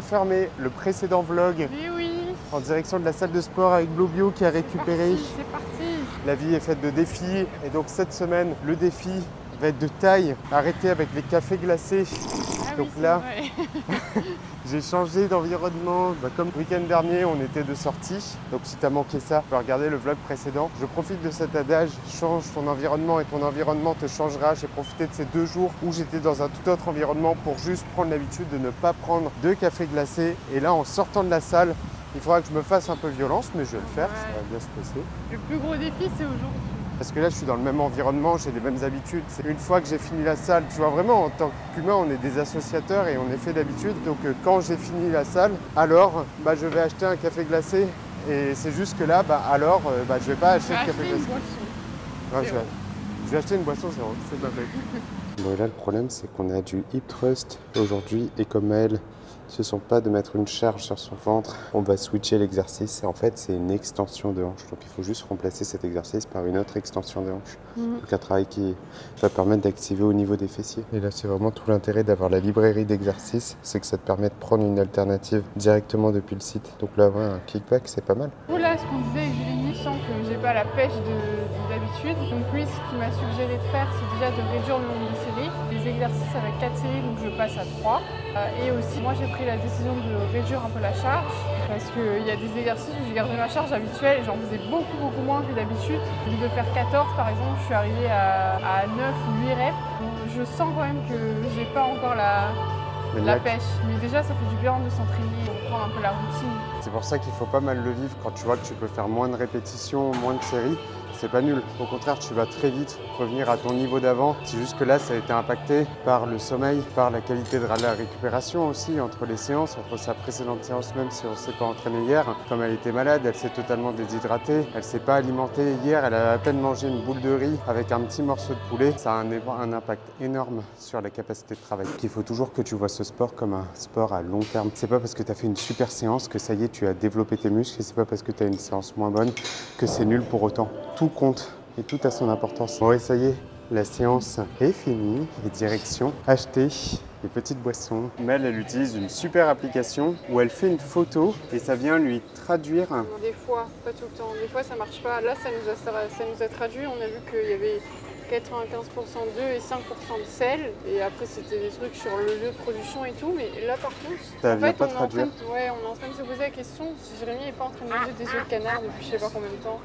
refermer le précédent vlog Mais oui. en direction de la salle de sport avec Blobio qui a récupéré. C'est parti. La vie est faite de défis et donc cette semaine, le défi va être de taille. Arrêter avec les cafés glacés. Donc oui, là, j'ai changé d'environnement. Comme le week-end dernier, on était de sortie. Donc si tu as manqué ça, tu peux regarder le vlog précédent. Je profite de cet adage, change ton environnement et ton environnement te changera. J'ai profité de ces 2 jours où j'étais dans un tout autre environnement pour juste prendre l'habitude de ne pas prendre de café glacé. Et là, en sortant de la salle, il faudra que je me fasse un peu violence, mais je vais le faire, ça va bien se passer. Le plus gros défi, c'est aujourd'hui. Parce que là, je suis dans le même environnement, j'ai les mêmes habitudes. C'est une fois que j'ai fini la salle, tu vois, vraiment, en tant qu'humain, on est des associateurs et on est fait d'habitude. Donc, quand j'ai fini la salle, alors, je vais acheter un café glacé. Et c'est juste que là, je vais pas acheter de café glacé. Je vais acheter une boisson zéro, c'est pas vrai. Bon, et là, le problème, c'est qu'on a du hip thrust aujourd'hui. Et comme elle ne se sent pas de mettre une charge sur son ventre, on va switcher l'exercice. En fait, c'est une extension de hanche. Donc, il faut juste remplacer cet exercice par une autre extension de hanche. Donc, un travail qui va permettre d'activer au niveau des fessiers. Et là, c'est vraiment tout l'intérêt d'avoir la librairie d'exercices. C'est que ça te permet de prendre une alternative directement depuis le site. Donc là, ouais, un kickback, c'est pas mal. Là, ce qu'on disait avec Jérémy, je sens que j'ai pas la pêche d'habitude. Donc lui, ce qu'il m'a suggéré de faire, c'est déjà de réduire le nombre de séries. Les exercices avec 4 séries, donc je passe à 3. Et aussi, moi, j'ai pris la décision de réduire un peu la charge. Parce qu'il y a des exercices où j'ai gardé ma charge habituelle et j'en faisais beaucoup moins que d'habitude. Au lieu de faire 14, par exemple, je suis arrivée à 9 ou 8 reps. Donc, je sens quand même que j'ai pas encore la pêche. Mais déjà, ça fait du bien de s'entraîner, de prendre un peu la routine. C'est pour ça qu'il faut pas mal le vivre quand tu vois que tu peux faire moins de répétitions, moins de séries. C'est pas nul. Au contraire, tu vas très vite revenir à ton niveau d'avant. C'est juste que là, ça a été impacté par le sommeil, par la qualité de la récupération aussi entre les séances, entre sa précédente séance, même si on ne s'est pas entraîné hier. Comme elle était malade, elle s'est totalement déshydratée. Elle ne s'est pas alimentée hier. Elle a à peine mangé une boule de riz avec un petit morceau de poulet. Ça a un impact énorme sur la capacité de travail. Il faut toujours que tu vois ce sport comme un sport à long terme. C'est pas parce que tu as fait une super séance que ça y est, tu as développé tes muscles. Et c'est pas parce que tu as une séance moins bonne que c'est nul pour autant. Tout compte et tout a son importance. Bon, et ça y est, la séance est finie. Et direction acheter des petites boissons. Mel, elle utilise une super application où elle fait une photo et ça vient lui traduire. Des fois, pas tout le temps. Des fois, ça marche pas. Là, ça nous a traduit. On a vu qu'il y avait 95% d'œufs et 5% de sel. Et après, c'était des trucs sur le lieu de production et tout. Mais là, par contre, ça vient pas traduire. On est en train de se poser la question si Jérémy n'est pas en train de manger des œufs de canard depuis je sais pas combien de temps.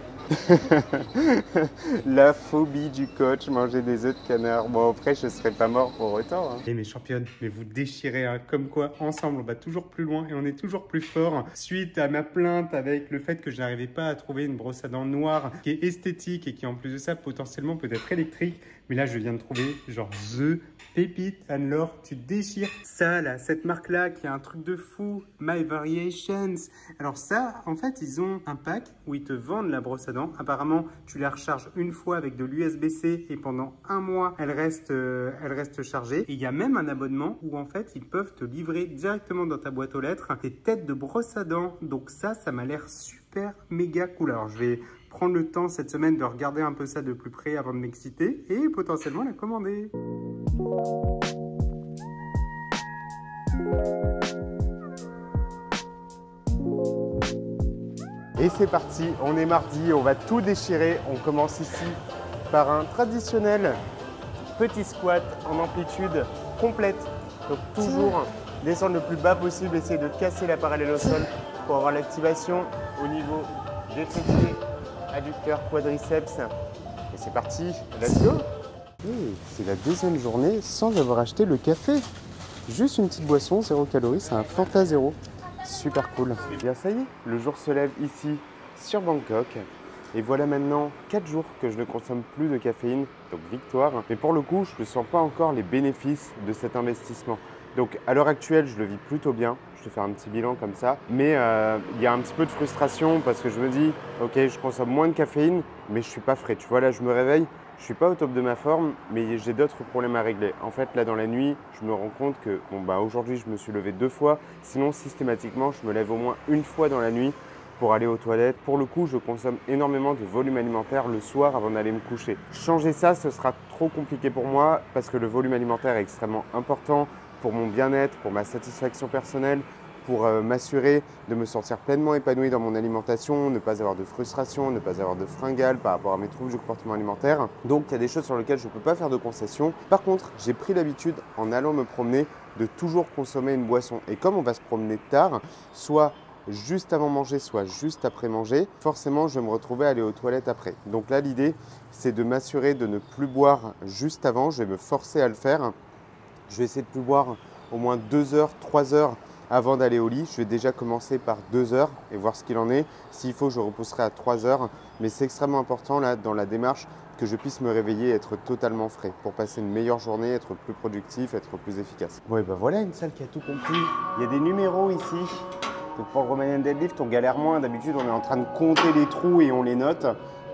La phobie du coach, manger des œufs de canard. Bon, après, je serais pas mort pour autant. Et mes championnes, mais vous déchirez, hein. Comme quoi, ensemble, on va toujours plus loin et on est toujours plus fort. Suite à ma plainte avec le fait que je n'arrivais pas à trouver une brosse à dents noire qui est esthétique et qui, en plus de ça, potentiellement peut être électrique. Mais là, je viens de trouver genre The Pépite. Anne-Laure, tu déchires ça là, cette marque-là qui a un truc de fou, My Variations. Alors ça, en fait, ils ont un pack où ils te vendent la brosse à dents. Apparemment, tu la recharges une fois avec de l'USB-C et pendant 1 mois, elle reste chargée. Et il y a même un abonnement où en fait, ils peuvent te livrer directement dans ta boîte aux lettres des têtes de brosse à dents. Donc ça m'a l'air super méga cool. Alors je vais prendre le temps cette semaine de regarder un peu ça de plus près avant de m'exciter et potentiellement la commander. Et c'est parti, on est mardi, on va tout déchirer. On commence ici par un traditionnel petit squat en amplitude complète. Donc toujours descendre le plus bas possible, essayer de casser la parallèle au sol pour avoir l'activation au niveau des fessiers, adducteurs, quadriceps. Et c'est parti, let's go! C'est la 2e journée sans avoir acheté le café. Juste une petite boisson, 0 calories, c'est un Fanta Zéro. Super cool. Et bien ça y est, le jour se lève ici sur Bangkok. Et voilà maintenant 4 jours que je ne consomme plus de caféine, donc victoire. Mais pour le coup, je ne sens pas encore les bénéfices de cet investissement. Donc à l'heure actuelle, je le vis plutôt bien. Je te fais un petit bilan comme ça. Mais il y a un petit peu de frustration parce que je me dis, ok, je consomme moins de caféine, mais je ne suis pas frais. Tu vois, là, je me réveille, je ne suis pas au top de ma forme, mais j'ai d'autres problèmes à régler. En fait, là, dans la nuit, je me rends compte que aujourd'hui, je me suis levé 2 fois. Sinon, systématiquement, je me lève au moins 1 fois dans la nuit pour aller aux toilettes. Pour le coup, je consomme énormément de volume alimentaire le soir avant d'aller me coucher. Changer ça, ce sera trop compliqué pour moi parce que le volume alimentaire est extrêmement important pour mon bien-être, pour ma satisfaction personnelle, pour m'assurer de me sentir pleinement épanoui dans mon alimentation, ne pas avoir de frustration, ne pas avoir de fringales par rapport à mes troubles du comportement alimentaire. Donc il y a des choses sur lesquelles je ne peux pas faire de concessions. Par contre, j'ai pris l'habitude en allant me promener de toujours consommer une boisson. Et comme on va se promener tard, soit juste avant manger, soit juste après manger, forcément je vais me retrouver à aller aux toilettes après. Donc là l'idée c'est de m'assurer de ne plus boire juste avant, je vais me forcer à le faire. Je vais essayer de plus boire au moins 2 heures, 3 heures avant d'aller au lit. Je vais déjà commencer par 2 heures et voir ce qu'il en est. S'il faut, je repousserai à 3 heures. Mais c'est extrêmement important là dans la démarche que je puisse me réveiller et être totalement frais pour passer une meilleure journée, être plus productif, être plus efficace. Bon et ben voilà une salle qui a tout compris. Il y a des numéros ici. Donc pour le Romanian Deadlift, on galère moins. D'habitude, on est en train de compter les trous et on les note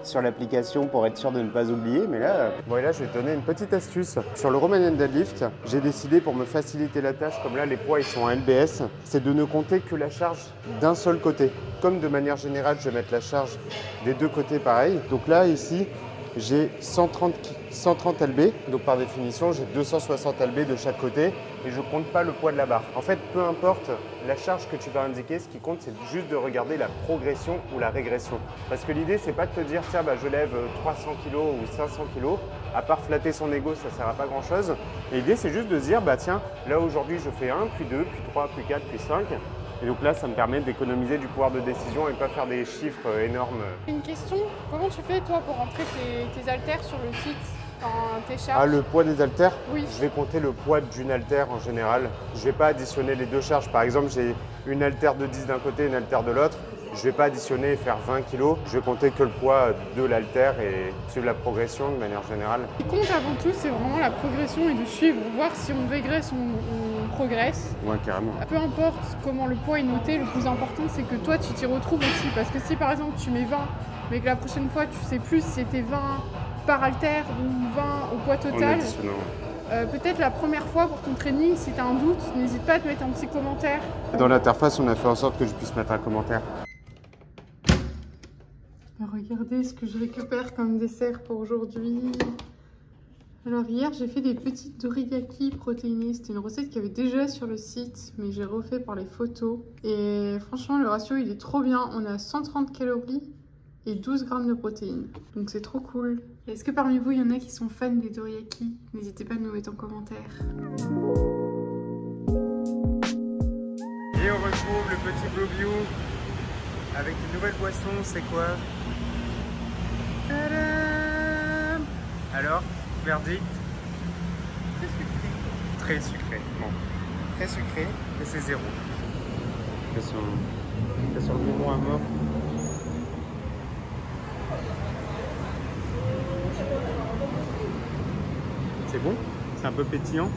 sur l'application pour être sûr de ne pas oublier. Mais là, je vais te donner une petite astuce. Sur le Romanian Deadlift, j'ai décidé pour me faciliter la tâche, comme là les poids ils sont en LBS, c'est de ne compter que la charge d'un seul côté. Comme de manière générale, je vais mettre la charge des deux côtés pareil. Donc là, ici, j'ai 130 lb, donc par définition j'ai 260 lb de chaque côté et je ne compte pas le poids de la barre. En fait, peu importe la charge que tu vas indiquer, ce qui compte c'est juste de regarder la progression ou la régression. Parce que l'idée c'est pas de te dire tiens je lève 300 kg ou 500 kg, à part flatter son ego ça sert à pas grand chose. Et l'idée c'est juste de se dire tiens là aujourd'hui je fais 1, puis 2, puis 3, puis 4, puis 5. Et donc là, ça me permet d'économiser du pouvoir de décision et pas faire des chiffres énormes. Une question, comment tu fais toi pour rentrer tes haltères sur le site, tes charges? Ah, le poids des haltères? Oui. Je vais compter le poids d'une haltère en général. Je ne vais pas additionner les deux charges. Par exemple, j'ai une haltère de 10 d'un côté et une haltère de l'autre. Je ne vais pas additionner et faire 20 kg. Je vais compter que le poids de l'haltère et suivre la progression de manière générale. Ce qui compte avant tout, c'est vraiment la progression et de suivre, voir si on régresse ou on progresse. Ouais, carrément. Peu importe comment le poids est noté, le plus important c'est que toi tu t'y retrouves aussi. Parce que si par exemple tu mets 20, mais que la prochaine fois tu sais plus si c'était 20 par haltère ou 20 au poids total, peut-être la première fois pour ton training, si tu as un doute, n'hésite pas à te mettre un petit commentaire. Dans l'interface, on a fait en sorte que je puisse mettre un commentaire. Regardez ce que je récupère comme dessert pour aujourd'hui. Alors hier j'ai fait des petites dorayaki protéinées, c'était une recette qu'il y avait déjà sur le site mais j'ai refait par les photos et franchement le ratio il est trop bien, on a 130 calories et 12 grammes de protéines, donc c'est trop cool. Est-ce que parmi vous il y en a qui sont fans des dorayaki? N'hésitez pas à nous mettre en commentaire. Et on retrouve le petit Globio avec une nouvelle boisson, c'est quoi? Tadam! Alors, verdict? Très sucré. Très sucré, bon. Très sucré, et c'est 0. C'est sur le bonbon à mort. C'est bon? C'est un peu pétillant.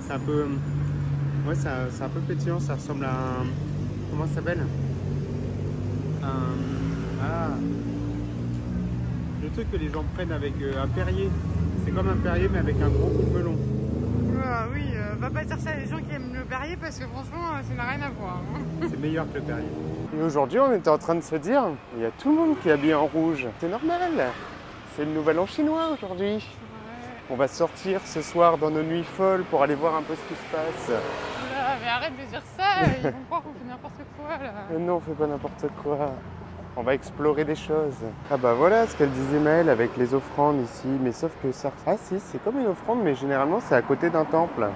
C'est un peu... Ouais, c'est un peu pétillant, ça ressemble à un... Comment ça s'appelle? Ah, le truc que les gens prennent avec un Perrier. C'est comme un Perrier mais avec un gros coup de melon. Ah oui, va pas dire ça à les gens qui aiment le Perrier parce que franchement ça n'a rien à voir. Hein. C'est meilleur que le Perrier. Et aujourd'hui on était en train de se dire, il y a tout le monde qui est habillé en rouge. C'est normal. C'est le nouvel an chinois aujourd'hui. Ouais. On va sortir ce soir dans nos nuits folles pour aller voir un peu ce qui se passe. Ah, mais arrête de dire ça, ils vont croire qu'on fait n'importe quoi là. Non, on fait pas n'importe quoi. On va explorer des choses. Ah bah voilà ce qu'elle disait Maëlle avec les offrandes ici, mais sauf que ça... Ah si, c'est comme une offrande, mais généralement c'est à côté d'un temple.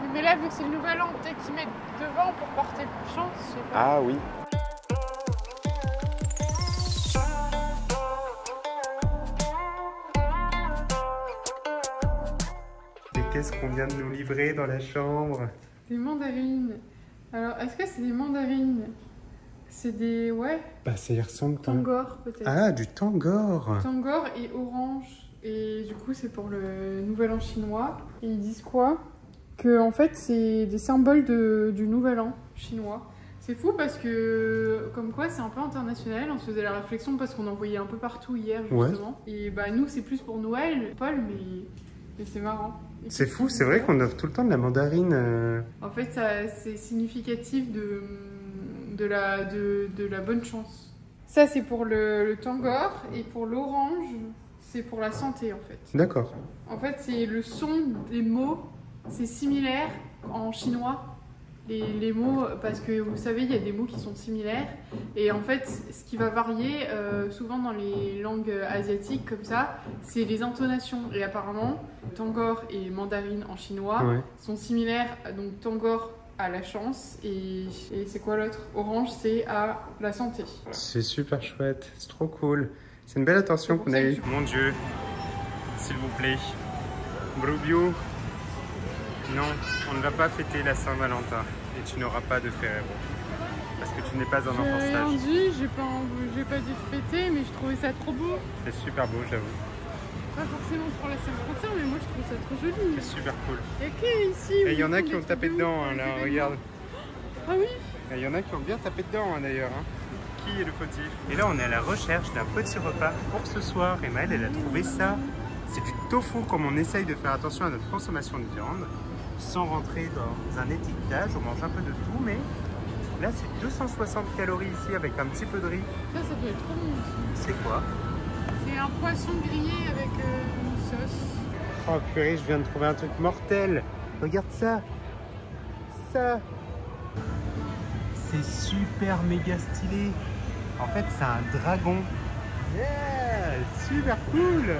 Oui, mais là, vu que c'est le nouvel an, peut-être qu'ils mettent devant pour porter chance, je sais pas. Ah oui. Et qu'est-ce qu'on vient de nous livrer dans la chambre? Des mandarines. Alors, est-ce que c'est des mandarines? C'est des... ouais. Bah ça y ressemble. Tangor peut-être. Ah, du Tangor. Tangor et orange. Et du coup, c'est pour le nouvel an chinois. Et ils disent quoi? Que en fait, c'est des symboles du nouvel an chinois. C'est fou parce que, comme quoi, c'est un peu international. On se faisait la réflexion parce qu'on en voyait un peu partout hier, justement. Ouais. Et bah, nous, c'est plus pour Noël, Paul, mais c'est marrant. C'est fou, c'est vrai qu'on offre tout le temps de la mandarine. En fait, c'est significatif de la bonne chance. Ça, c'est pour le Tangor, et pour l'orange, c'est pour la santé, en fait. D'accord. En fait, c'est le son des mots, c'est similaire en chinois les mots, parce que vous savez, il y a des mots qui sont similaires. Et en fait, ce qui va varier souvent dans les langues asiatiques comme ça, c'est les intonations. Et apparemment, tangor et mandarine en chinois sont similaires. Donc tangor à la chance et c'est quoi l'autre? Orange, c'est à la santé. C'est super chouette, c'est trop cool. C'est une belle attention qu'on a eue. Mon Dieu, s'il vous plaît, Brubio. Non, on ne va pas fêter la Saint-Valentin et tu n'auras pas de Ferrero parce que tu n'es pas un enfant sage. J'ai rien dit, j'ai pas dit fêter, mais je trouvais ça trop beau. C'est super beau, j'avoue. Pas forcément pour la Saint-Valentin, mais moi je trouve ça trop joli. C'est super cool. Il y a qui ici? Et il y en a qui ont tapé dedans, hein, là, regarde. Ah oui? Il y en a qui ont bien tapé dedans, hein, d'ailleurs. Hein. Qui est le fautif? Et là, on est à la recherche d'un petit repas pour ce soir. Et Maëlle, elle a trouvé ça. C'est du tofu, comme on essaye de faire attention à notre consommation de viande. Sans rentrer dans un étiquetage, on mange un peu de tout, mais là c'est 260 calories ici avec un petit peu de riz. Ça doit être trop bon aussi. C'est quoi? C'est un poisson grillé avec une sauce. Oh purée, je viens de trouver un truc mortel. Regarde ça. Ça. C'est super méga stylé. En fait, c'est un dragon. Yeah, super cool.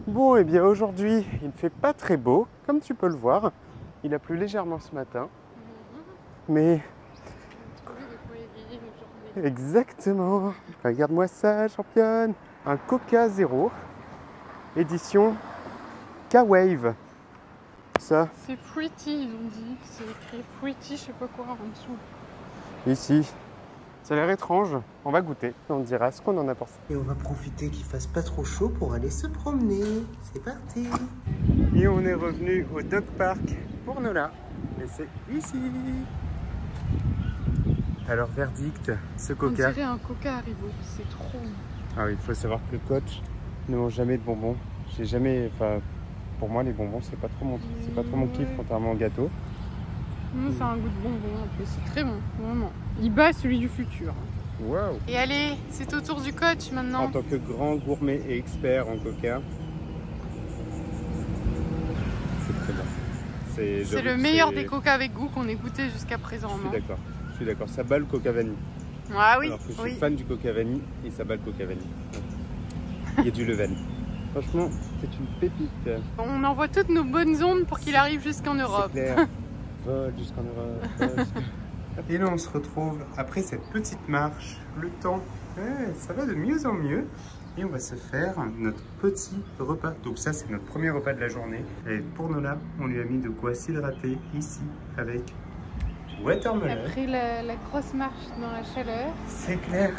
Bon, et bien aujourd'hui, il ne fait pas très beau, comme tu peux le voir. Il a plu légèrement ce matin, mais... Exactement. Regarde-moi ça, championne. Un Coca Zéro, édition K-Wave. Ça. C'est fruity, ils ont dit. C'est écrit fruity, je sais pas quoi, en dessous. Ici. Ça a l'air étrange. On va goûter. On dira ce qu'on en a pensé. Et on va profiter qu'il fasse pas trop chaud pour aller se promener. C'est parti. Et on est revenu au Dog Park pour Nola. Et c'est ici. Alors, verdict, ce Coca. On dirait un Coca Haribo. C'est trop bon. Ah oui, il faut savoir que le coach ne mange jamais de bonbons. J'ai jamais... Enfin, pour moi, les bonbons, c'est pas trop mon kiff, contrairement au gâteau. C'est un goût de bonbon un peu, c'est très bon, vraiment. Il bat celui du futur. Waouh! Et allez, c'est au tour du coach maintenant. En tant que grand gourmet et expert en coca, c'est très bon. C'est le meilleur des coca avec goût qu'on ait goûté jusqu'à présent. Je suis d'accord, ça bat le coca vanille. Ah oui, alors que je suis fan du coca vanille et ça bat le coca vanille. Il y a du levain. Franchement, c'est une pépite. On envoie toutes nos bonnes ondes pour qu'il arrive jusqu'en Europe. C'est clair. Vol jusqu'en Europe. Et là on se retrouve après cette petite marche, le temps, ça va de mieux en mieux. Et on va se faire notre petit repas. Donc ça c'est notre premier repas de la journée. Et pour Nola, on lui a mis de quoi s'hydrater ici avec watermelon. Après la grosse marche dans la chaleur. C'est clair.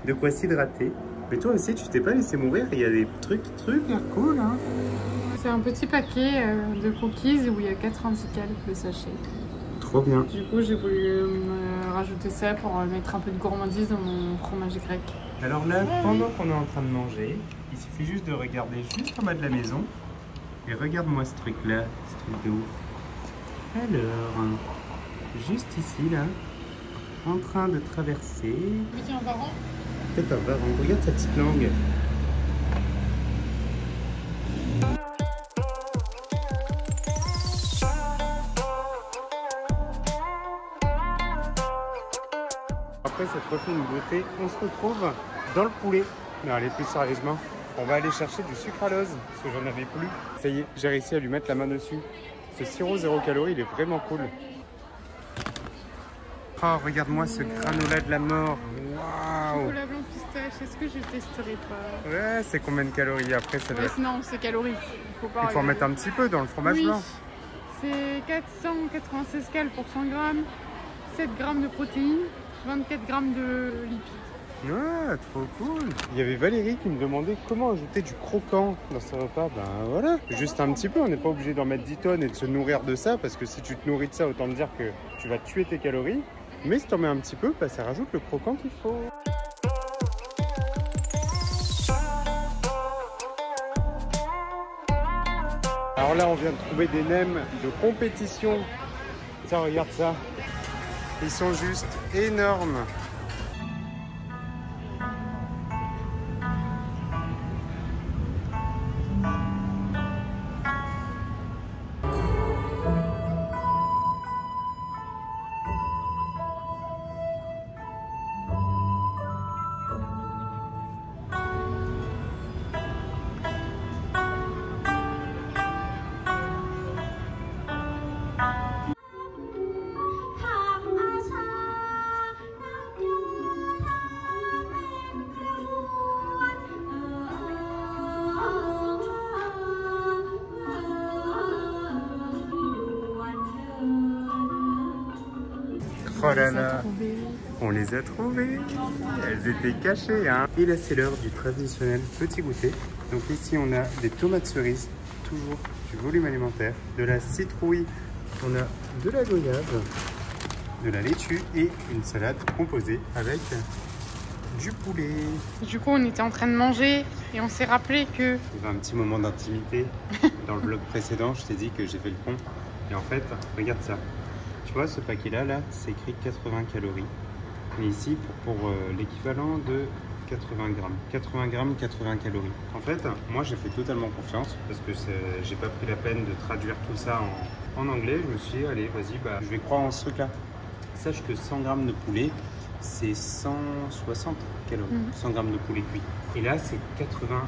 De quoi s'hydrater. Mais toi aussi tu t'es pas laissé mourir, il y a des trucs cool hein. C'est un petit paquet de cookies où il y a 4 anticales le sachet. Trop bien. Du coup, j'ai voulu me rajouter ça pour mettre un peu de gourmandise dans mon fromage grec. Alors là, pendant qu'on est en train de manger, il suffit juste de regarder juste en bas de la maison. Et regarde-moi ce truc-là, ce truc de ouf. Alors, juste ici, là, en train de traverser... Petit un varan. Peut-être un varan. Regarde sa petite langue. Après cette refait une beauté, on se retrouve dans le poulet. Mais allez, plus sérieusement, on va aller chercher du sucralose parce que j'en avais plus. Ça y est, j'ai réussi à lui mettre la main dessus. Ce sirop 0 calories, il est vraiment cool. Oh, regarde-moi ce granola de la mort. Waouh! Chocolat blanc pistache, est-ce que je testerai pas? Ouais, c'est combien de calories après ça doit... Non, c'est calorique. Il faut en mettre un petit peu dans le fromage blanc. C'est 496 cal pour 100 grammes, 7 grammes de protéines, 24 grammes de lipides. Ouais, trop cool. Il y avait Valérie qui me demandait comment ajouter du croquant dans ce repas. Ben voilà, juste un petit peu, on n'est pas obligé d'en mettre 10 tonnes et de se nourrir de ça, parce que si tu te nourris de ça, autant te dire que tu vas tuer tes calories. Mais si tu en mets un petit peu, ben, ça rajoute le croquant qu'il faut. Alors là, on vient de trouver des nems de compétition. Tiens, regarde ça. Ils sont juste énormes. Oh là là, on les a trouvées. Elles étaient cachées, hein. Et là, c'est l'heure du traditionnel petit goûter. Donc ici, on a des tomates cerises, toujours du volume alimentaire, de la citrouille, on a de la goyave, de la laitue et une salade composée avec du poulet. Du coup, on était en train de manger et on s'est rappelé que... Il y avait un petit moment d'intimité. Dans le vlog précédent, je t'ai dit que j'ai fait le con. Et en fait, regarde ça. Tu vois, ce paquet-là, c'est écrit 80 calories. Mais ici, pour l'équivalent de 80 grammes. 80 grammes, 80 calories. En fait, moi, j'ai fait totalement confiance parce que j'ai pas pris la peine de traduire tout ça en anglais. Je me suis dit, allez, vas-y, je vais croire en ce truc-là. Sache que 100 grammes de poulet, c'est 160 calories. 100 grammes de poulet cuit. Et là, c'est 80.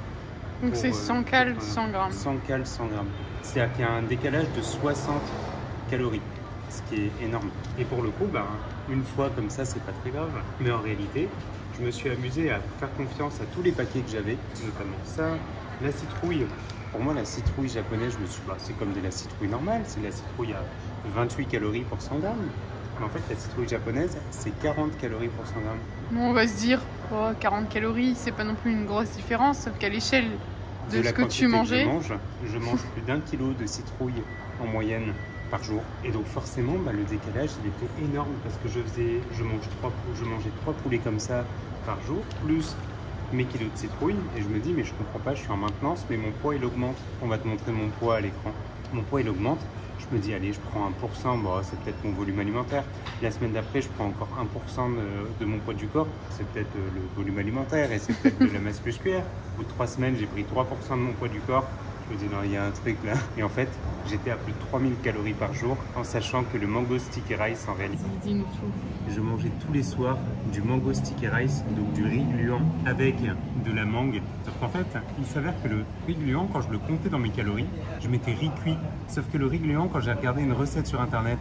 Donc c'est 100 cales, 100 grammes. 100 cales, 100 grammes. C'est-à-dire qu'il y a un décalage de 60 calories, ce qui est énorme. Et pour le coup, une fois comme ça, c'est pas très grave. Mais en réalité, je me suis amusé à faire confiance à tous les paquets que j'avais, notamment ça, la citrouille. Pour moi, la citrouille japonaise, je me suis dit, c'est comme de la citrouille normale. C'est de la citrouille à 28 calories pour 100 grammes. Mais en fait, la citrouille japonaise, c'est 40 calories pour 100 grammes. Bon, on va se dire, 40 calories, c'est pas non plus une grosse différence, sauf qu'à l'échelle de ce que tu mangeais. Je mange plus d'1 kilo de citrouille en moyenne par jour. Et donc forcément, le décalage, il était énorme parce que je mangeais 3 poulets comme ça par jour, plus mes kilos de citrouille. Et je me dis, mais je comprends pas, je suis en maintenance, mais mon poids, il augmente. On va te montrer mon poids à l'écran. Mon poids, il augmente. Je me dis, allez, je prends 1%, c'est peut-être mon volume alimentaire. La semaine d'après, je prends encore 1% de mon poids du corps. C'est peut-être le volume alimentaire et c'est peut-être de la masse musculaire. Au bout de 3 semaines, j'ai pris 3% de mon poids du corps. Je me dis, non, il y a un truc là. Et en fait, j'étais à plus de 3000 calories par jour, en sachant que le mango sticky rice, en réalité, dis-nous tout. Je mangeais tous les soirs du mango sticky rice, donc du riz gluant avec de la mangue. Sauf qu'en fait, il s'avère que le riz gluant, quand je le comptais dans mes calories, je mettais riz cuit. Sauf que le riz gluant, quand j'ai regardé une recette sur internet,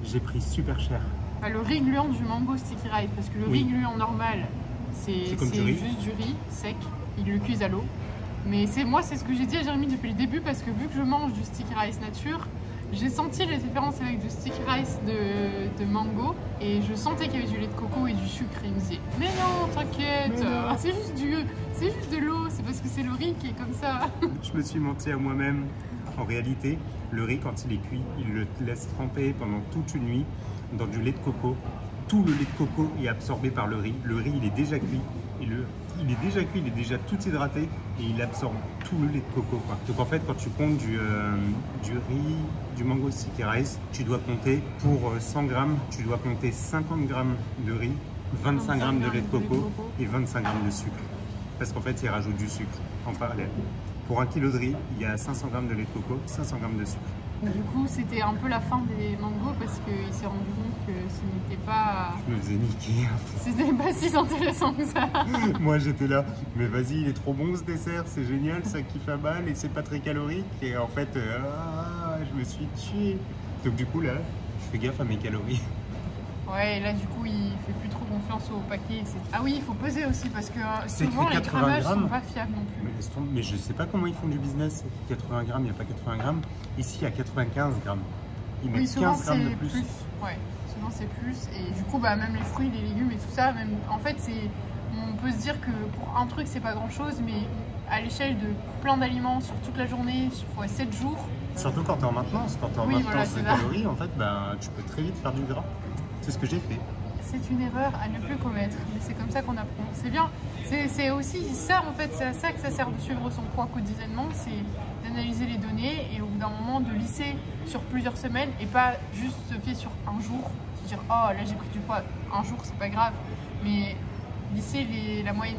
j'ai pris super cher. Le riz gluant du mango sticky rice, parce que le riz gluant normal, c'est juste du riz sec, ils le cuisent à l'eau. Mais moi, c'est ce que j'ai dit à Jérémy depuis le début, parce que vu que je mange du sticky rice nature, j'ai senti la différence avec du sticky rice de mango et je sentais qu'il y avait du lait de coco et du sucre. Et il me disait, mais non, t'inquiète, c'est juste de l'eau, c'est parce que c'est le riz qui est comme ça. Je me suis menti à moi-même. En réalité, le riz, quand il est cuit, il le laisse tremper pendant toute une nuit dans du lait de coco. Tout le lait de coco est absorbé par le riz. Le riz, il est déjà cuit. Il est déjà tout hydraté et il absorbe tout le lait de coco. Donc en fait, quand tu comptes du riz, du mango sticky rice, tu dois compter pour 100 grammes, tu dois compter 50 grammes de riz, 25 grammes de lait de coco et 25 grammes de sucre. Parce qu'en fait, il rajoute du sucre en parallèle. Pour 1 kg de riz, il y a 500 grammes de lait de coco, 500 grammes de sucre. Du coup, c'était un peu la fin des mangos parce qu'il s'est rendu compte que ce n'était pas... Je me faisais niquer. C'était pas si intéressant que ça. Moi, j'étais là, mais vas-y, il est trop bon ce dessert, c'est génial, ça kiffe à balle et c'est pas très calorique. Et en fait, je me suis tué. Donc du coup, là, je fais gaffe à mes calories. Ouais, et là, du coup, il fait plus trop confiance au paquet. Ah oui, il faut peser aussi parce que souvent, les grammages sont pas fiables non plus. Mais je sais pas comment ils font du business. 80 grammes, il n'y a pas 80 grammes. Ici, il y a 95 grammes. Ils mettent 15 grammes de plus. Ouais, souvent c'est plus. Et du coup, même les fruits, les légumes et tout ça, en fait, on peut se dire que pour un truc, c'est pas grand-chose, mais à l'échelle de plein d'aliments sur toute la journée, fois 7 jours. Surtout quand tu es en maintenance. Quand tu es en maintenance de calories, en fait, tu peux très vite faire du gras. C'est ce que j'ai fait. C'est une erreur à ne plus commettre, mais c'est comme ça qu'on apprend. C'est bien, c'est aussi ça en fait, c'est à ça que ça sert de suivre son poids quotidiennement, c'est d'analyser les données et au bout d'un moment de lisser sur plusieurs semaines et pas juste se fier sur un jour, se dire oh là j'ai pris du poids, un jour c'est pas grave, mais lisser la moyenne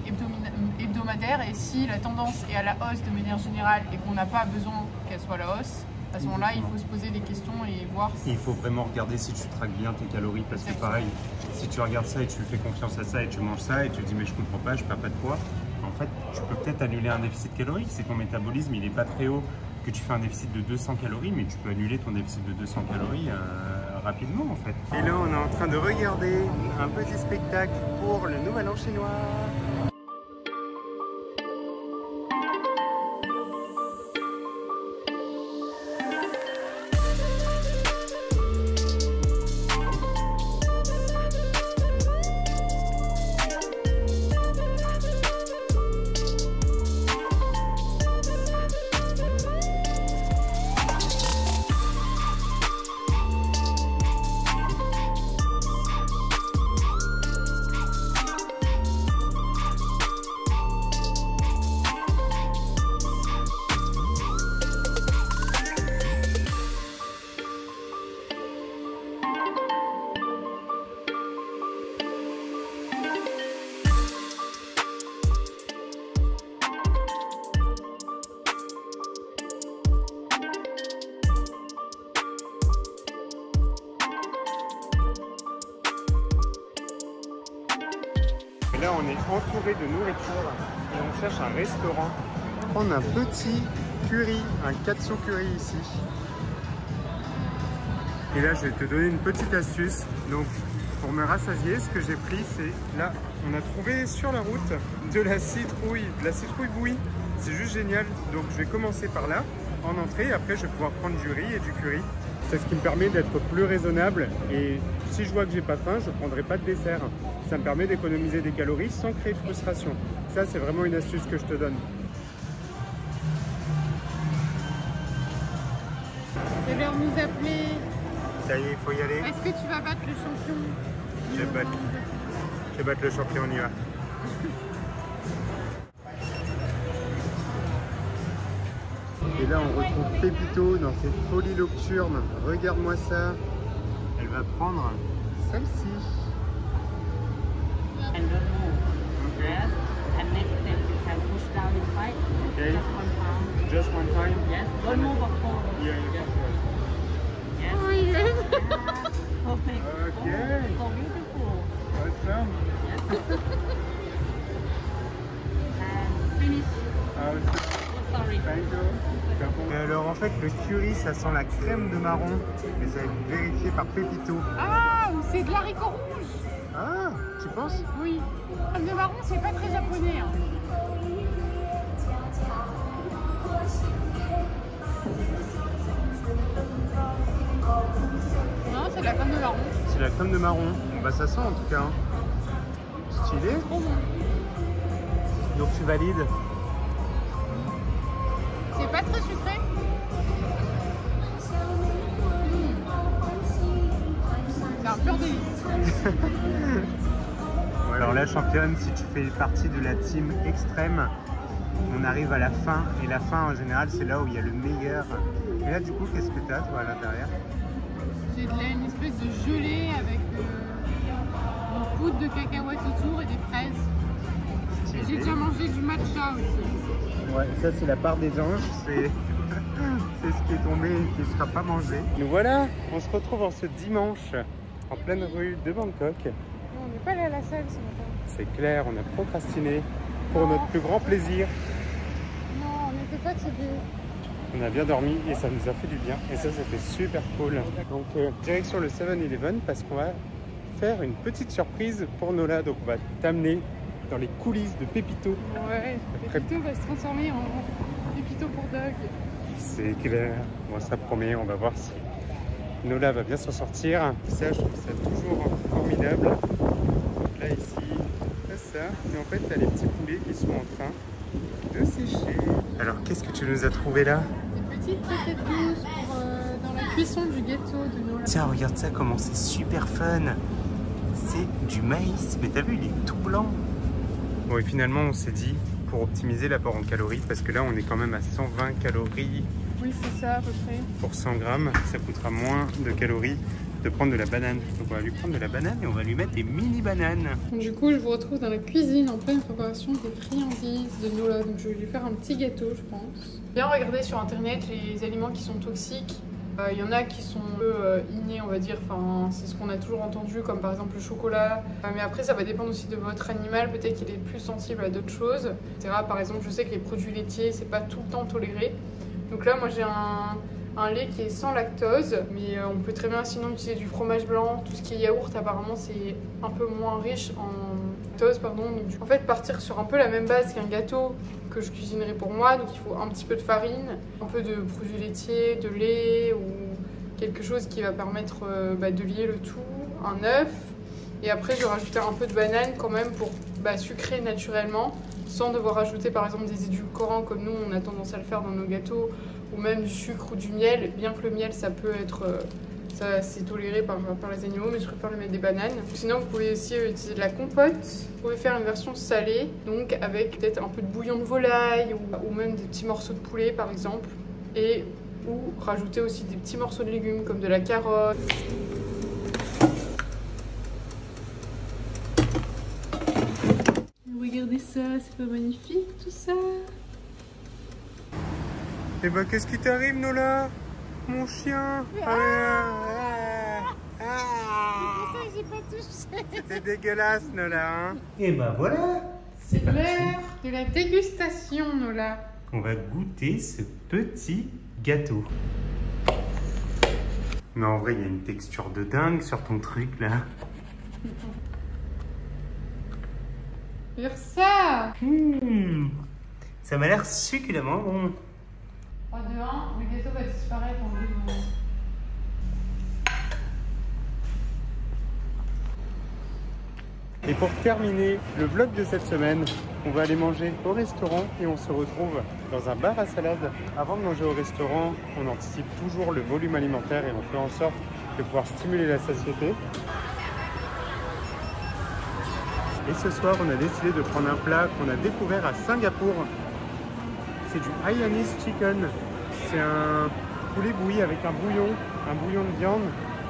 hebdomadaire et si la tendance est à la hausse de manière générale et qu'on n'a pas besoin qu'elle soit à la hausse, à ce moment-là, il faut se poser des questions et voir si... Il faut vraiment regarder si tu traques bien tes calories parce que pareil, si tu regardes ça et tu fais confiance à ça et tu manges ça et tu te dis mais je comprends pas, je perds pas de poids, en fait, tu peux peut-être annuler un déficit calorique. C'est ton métabolisme, il est pas très haut, que tu fais un déficit de 200 calories, mais tu peux annuler ton déficit de 200 calories rapidement en fait. Et là, on est en train de regarder un petit spectacle pour le Nouvel An chinois. Et là, on est entouré de nourriture et on cherche un restaurant. On va prendre un petit curry, un katsu curry ici. Et là, je vais te donner une petite astuce. Donc, pour me rassasier, ce que j'ai pris, c'est là, on a trouvé sur la route de la citrouille bouillie. C'est juste génial. Donc, je vais commencer par là, en entrée. Après, je vais pouvoir prendre du riz et du curry. C'est ce qui me permet d'être plus raisonnable. Et si je vois que j'ai pas faim, je ne prendrai pas de dessert. Ça me permet d'économiser des calories sans créer de frustration. Ça, c'est vraiment une astuce que je te donne. C'est l'heure de nous appeler. Ça y est, il faut y aller. Est-ce que tu vas battre le champion? Je vais battre le champion, on y va. Et là, on retrouve Pépito dans ses folies nocturnes. Regarde-moi ça. Elle va prendre celle-ci. And don't move. Yes. And next step you can push down inside. Okay. Just 1 pound. Just one time? Yes. Don't move of course. Yeah, Yes. Yes. Oh, yes. Yeah. Perfect. Okay. Oh, so beautiful. Awesome. Yes. And finish. Awesome. Oh, sorry. Thank you. Et alors en fait le curry ça sent la crème de marron, mais ça a été vérifié par Pépito. Ah, ou c'est de l'haricot rouge. Ah, tu penses? Oui. Le marron, c'est pas très japonais. Hein. Non, c'est de la crème de marron. C'est la crème de marron. Bah ça sent en tout cas. Hein. Stylé. Trop bon. Donc tu valides? C'est pas très sucré. C'est un pur délice. Alors là championne, si tu fais partie de la team extrême, on arrive à la fin. Et la fin en général c'est là où il y a le meilleur. Et là du coup qu'est-ce que tu as toi à l'intérieur? J'ai une espèce de gelée avec une poudre de cacahuètes autour et des fraises. Et j'ai déjà mangé du matcha aussi. Ouais, ça c'est la part des anges, c'est ce qui est tombé et qui ne sera pas mangé. Nous voilà, on se retrouve en ce dimanche en pleine rue de Bangkok. On n'est pas allé à la salle ce matin. C'est clair, on a procrastiné pour notre plus grand plaisir. Non, on était fatigués. On a bien dormi et ça nous a fait du bien et ça c'était super cool. Donc direction le 7-Eleven parce qu'on va faire une petite surprise pour Nola. Donc on va t'amener dans les coulisses de Pépito. Ouais, Pépito va se transformer en Pépito pour dog. C'est clair, bon ça promet, on va voir si Nola va bien s'en sortir. Ça je trouve ça toujours formidable. Donc là ici, ça et en fait t'as les petits poulets qui sont en train de sécher. Alors qu'est-ce que tu nous as trouvé là? Des petites croquettes douces pour, dans la cuisson du gâteau de Nola. Tiens regarde ça comment c'est super fun. C'est du maïs, mais t'as vu il est tout blanc. Bon et finalement on s'est dit pour optimiser l'apport en calories parce que là on est quand même à 120 calories. Oui c'est ça à peu près. Pour 100 grammes ça coûtera moins de calories de prendre de la banane. Donc on va lui prendre de la banane et on va lui mettre des mini bananes. Donc, du coup je vous retrouve dans la cuisine en pleine préparation des friandises de Nola. Donc je vais lui faire un petit gâteau je pense. Bien regarder sur internet les aliments qui sont toxiques. Il y en a qui sont un peu innés, on va dire, enfin, c'est ce qu'on a toujours entendu, comme par exemple le chocolat. Mais après, ça va dépendre aussi de votre animal, peut-être qu'il est plus sensible à d'autres choses, etc. Par exemple, je sais que les produits laitiers, c'est pas tout le temps toléré. Donc là, moi j'ai un lait qui est sans lactose, mais on peut très bien sinon utiliser du fromage blanc. Tout ce qui est yaourt, apparemment, c'est un peu moins riche en lactose, pardon. Donc, en fait, partir sur un peu la même base qu'un gâteau que je cuisinerai pour moi. Donc il faut un petit peu de farine, un peu de produits laitiers, de lait ou quelque chose qui va permettre de lier le tout, un œuf. Et après, je vais rajouter un peu de banane quand même pour sucrer naturellement, sans devoir ajouter par exemple des édulcorants comme nous on a tendance à le faire dans nos gâteaux, ou même du sucre ou du miel, bien que le miel ça peut être ça c'est toléré par les animaux, mais je préfère le mettre des bananes. Sinon vous pouvez aussi utiliser de la compote. Vous pouvez faire une version salée, donc avec peut-être un peu de bouillon de volaille ou même des petits morceaux de poulet par exemple, et ou rajouter aussi des petits morceaux de légumes comme de la carotte. Regardez ça, c'est pas magnifique tout ça? Et qu'est-ce qui t'arrive Nola? Mon chien. C'est pour ça que j'ai pas touché. C'était dégueulasse, Nola, hein. Et bah voilà. C'est l'heure de la dégustation, Nola. On va goûter ce petit gâteau. Mais en vrai, il y a une texture de dingue sur ton truc, là. Faire ça. Ça m'a l'air succulemment bon. 3, 2, 1, le gâteau va disparaître en 2 secondes. Et pour terminer le vlog de cette semaine, on va aller manger au restaurant et on se retrouve dans un bar à salade. Avant de manger au restaurant, on anticipe toujours le volume alimentaire et on fait en sorte de pouvoir stimuler la satiété. Et ce soir, on a décidé de prendre un plat qu'on a découvert à Singapour. C'est du Hainanese chicken. C'est un poulet bouilli avec un bouillon de viande,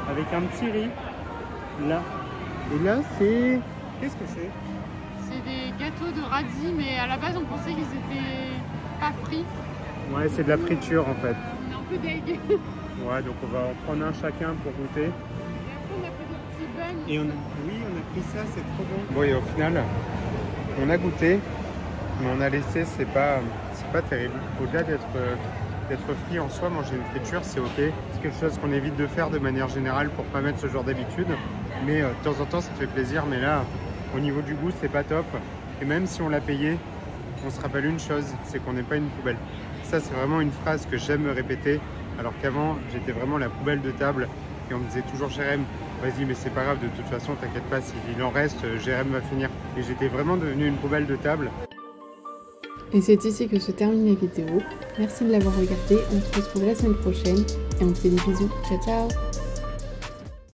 avec un petit riz. Là. Et là, c'est... Qu'est-ce que c'est? C'est des gâteaux de radis, mais à la base, on pensait qu'ils étaient pas frits. Ouais, c'est de la friture en fait. On est un peu deg. Ouais, donc on va en prendre un chacun pour goûter. Et après, on a pris des petits buns. Et oui, on a pris ça, c'est trop bon. Bon, et au final, on a goûté, mais on a laissé, c'est pas terrible. Au-delà d'être frit en soi, manger une friture, c'est ok. C'est quelque chose qu'on évite de faire de manière générale pour pas mettre ce genre d'habitude. Mais de temps en temps, ça fait plaisir. Mais là, au niveau du goût, c'est pas top. Et même si on l'a payé, on se rappelle une chose, c'est qu'on n'est pas une poubelle. Ça, c'est vraiment une phrase que j'aime me répéter. Alors qu'avant, j'étais vraiment la poubelle de table. Et on me disait toujours, Jérém, vas-y, mais c'est pas grave, de toute façon, t'inquiète pas, s'il en reste, Jérém va finir. Et j'étais vraiment devenu une poubelle de table. Et c'est ici que se termine la vidéo. Merci de l'avoir regardée, on se retrouve la semaine prochaine et on te fait des bisous. Ciao ciao.